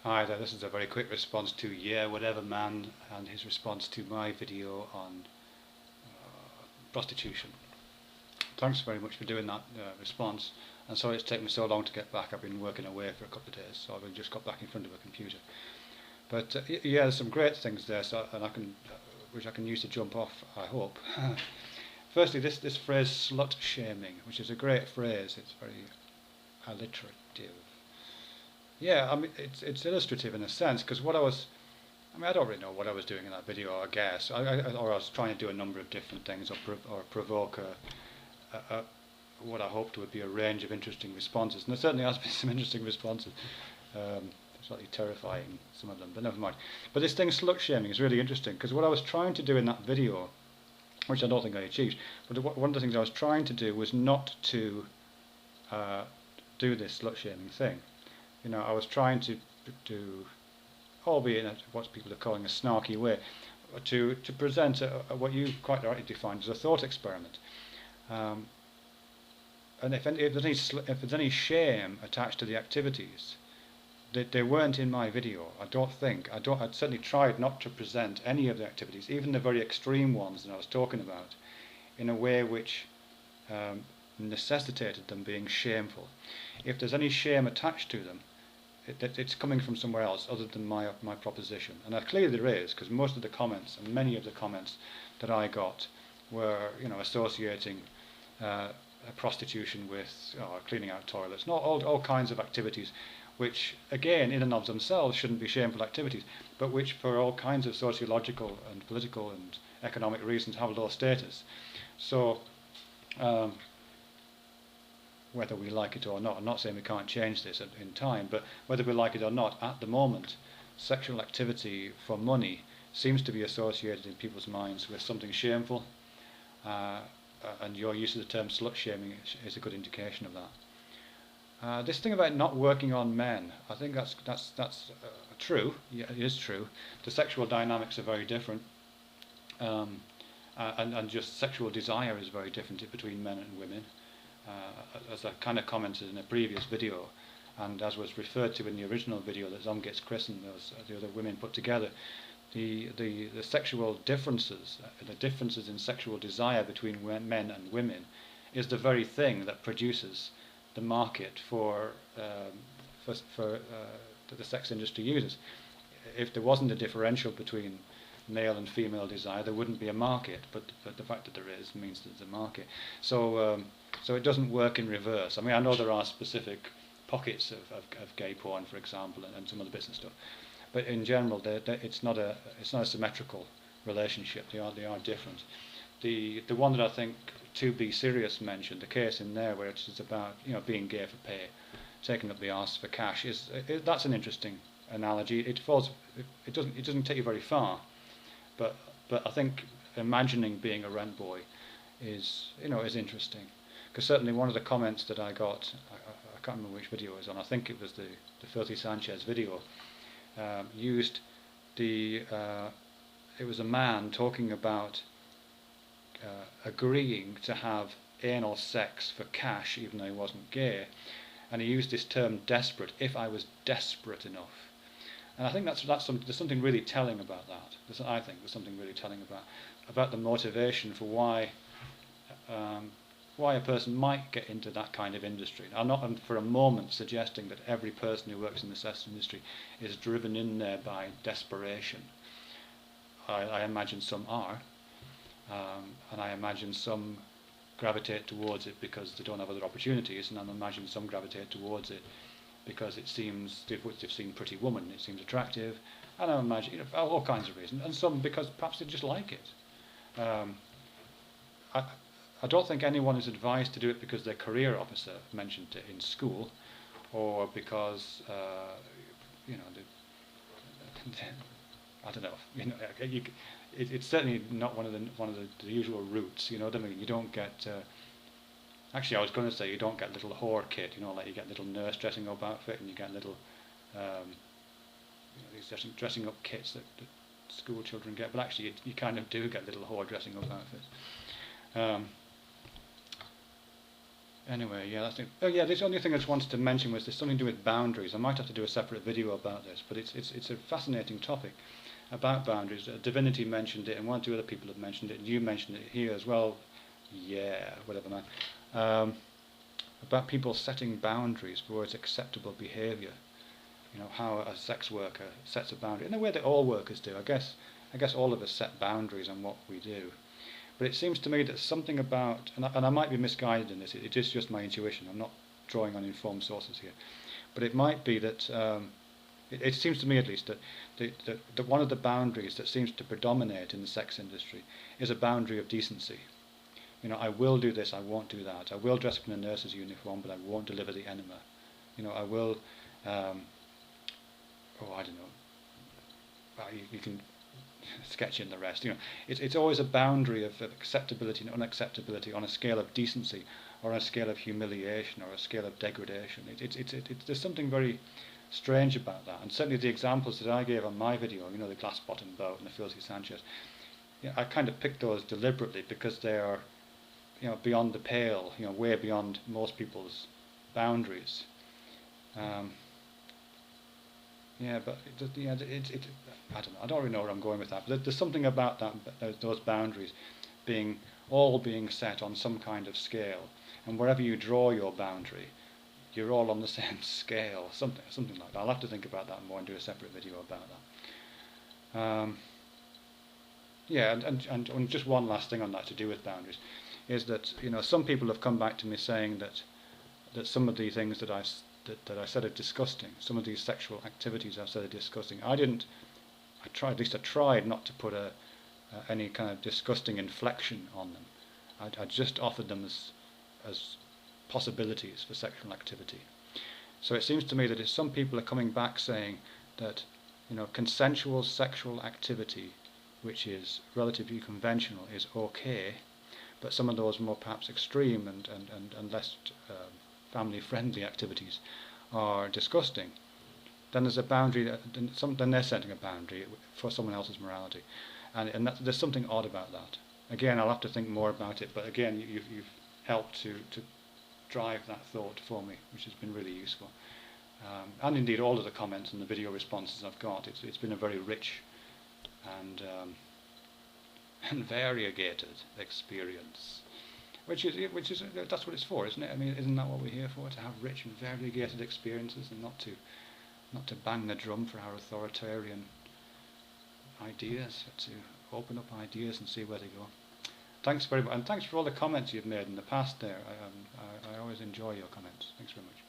Hi there, this is a very quick response to yeahwotevaman and his response to my video on prostitution. Thanks very much for doing that response, and sorry it's taken me so long to get back. I've been working away for a couple of days, so I've just got back in front of a computer. But yeah, there's some great things there, which I can use to jump off, I hope. Firstly, this phrase slut shaming, which is a great phrase. It's very alliterative. Yeah, I mean, it's illustrative in a sense, because I don't really know what I was doing in that video, I guess. Or I was trying to do a number of different things, or provoke what I hoped would be a range of interesting responses. And there certainly has been some interesting responses. Slightly terrifying, some of them, but never mind. But this thing, slut shaming, is really interesting, because what I was trying to do in that video, which I don't think I achieved, but one of the things I was trying to do was not to do this slut shaming thing. You know, I was trying to albeit in what people are calling a snarky way, to present what you quite rightly defined as a thought experiment. And if there's any shame attached to the activities, they weren't in my video. I'd certainly tried not to present any of the activities, even the very extreme ones that I was talking about, in a way which necessitated them being shameful. If there's any shame attached to them, it's coming from somewhere else other than my proposition. And clearly there is, because most of the comments, and many of the comments that I got, were, you know, associating prostitution with cleaning out toilets, and all kinds of activities which, again, in and of themselves shouldn't be shameful activities, but which for all kinds of sociological and political and economic reasons have low status. So whether we like it or not, I'm not saying we can't change this in time, but whether we like it or not, at the moment, sexual activity for money seems to be associated in people's minds with something shameful, and your use of the term slut shaming is a good indication of that. This thing about not working on men, I think that's true. Yeah, it is true. The sexual dynamics are very different, and just sexual desire is very different between men and women. As I kind of commented in a previous video, and as was referred to in the original video that Zomgits Chris and the other women put together, the sexual differences, the differences in sexual desire between men and women, is the very thing that produces the market for the sex industry uses. If there wasn't a differential between male and female desire, there wouldn't be a market. But the fact that there is means there's a market. So it doesn't work in reverse. I mean, I know there are specific pockets of gay porn, for example, and some other bits and stuff. But in general, it's not a symmetrical relationship. They are different. The one that I think To Be Serious mentioned, the case in there where it's about, you know, being gay for pay, taking up the arse for cash, that's an interesting analogy. It doesn't take you very far, but I think imagining being a rent boy is interesting, because certainly one of the comments that I got, I can't remember which video it was on. I think it was the Filthy Sanchez video. Used it was a man talking about agreeing to have anal sex for cash even though he wasn't gay, and he used this term desperate, if I was desperate enough. And I think there's something really telling about that. I think there's something really telling about the motivation for why a person might get into that kind of industry. I'm not for a moment suggesting that every person who works in the sex industry is driven in there by desperation. I imagine some are, and I imagine some gravitate towards it because they don't have other opportunities, and I imagine some gravitate towards it because it seems they've seen Pretty Woman, it seems attractive, and I imagine all kinds of reasons, and some because perhaps they just like it. I don't think anyone is advised to do it because their career officer mentioned it in school, or because I don't know. It's certainly not one of the usual routes. You know what I mean? You don't get. Actually, I was going to say you don't get little whore kit. You know, like you get little nurse dressing up outfit, and you get little these dressing up kits that school children get. But actually, you kind of do get little whore dressing up outfits. Anyway, yeah, that's it. Oh yeah, this only thing I just wanted to mention was there's something to do with boundaries. I might have to do a separate video about this, but it's a fascinating topic about boundaries. Divinity mentioned it, and one or two other people have mentioned it, and you mentioned it here as well. Yeah, whatever, man. About people setting boundaries for what's acceptable behaviour. You know, how a sex worker sets a boundary in the way that all workers do. I guess all of us set boundaries on what we do. But it seems to me that something about, and I might be misguided in this, it is just my intuition, I'm not drawing on informed sources here, but it might be that, it seems to me at least, that one of the boundaries that seems to predominate in the sex industry is a boundary of decency. You know, I will do this, I won't do that. I will dress up in a nurse's uniform, but I won't deliver the enema. You know, I will, I don't know, you can sketch in the rest. You know, it's always a boundary of acceptability and unacceptability on a scale of decency, or on a scale of humiliation, or a scale of degradation. There's something very strange about that. And certainly the examples that I gave on my video, you know, the glass bottom boat and the filthy Sanchez, you know, I kind of picked those deliberately because they are, you know, beyond the pale, you know, way beyond most people's boundaries. Yeah, but I don't know. I don't really know where I'm going with that. But there's something about that, those boundaries being set on some kind of scale, and wherever you draw your boundary, you're all on the same scale. Something like that. I'll have to think about that more and do a separate video about that. Yeah, and just one last thing on that to do with boundaries is that, you know, some people have come back to me saying that some of the things that I said are disgusting, some of these sexual activities I said are disgusting. I tried not to put any kind of disgusting inflection on them. I just offered them as possibilities for sexual activity. So it seems to me that if some people are coming back saying that, you know, consensual sexual activity, which is relatively conventional, is okay, but some of those more perhaps extreme and less family-friendly activities are disgusting, then there's a boundary, then they're setting a boundary for someone else's morality. And there's something odd about that. Again, I'll have to think more about it, but again, you've helped to drive that thought for me, which has been really useful. And indeed, all of the comments and the video responses I've got, it's been a very rich and variegated experience. Which is that's what it's for, isn't it? I mean, isn't that what we're here for? To have rich and variegated experiences, and not to bang the drum for our authoritarian ideas, to open up ideas and see where they go. Thanks very much, and thanks for all the comments you've made in the past there. I always enjoy your comments. Thanks very much.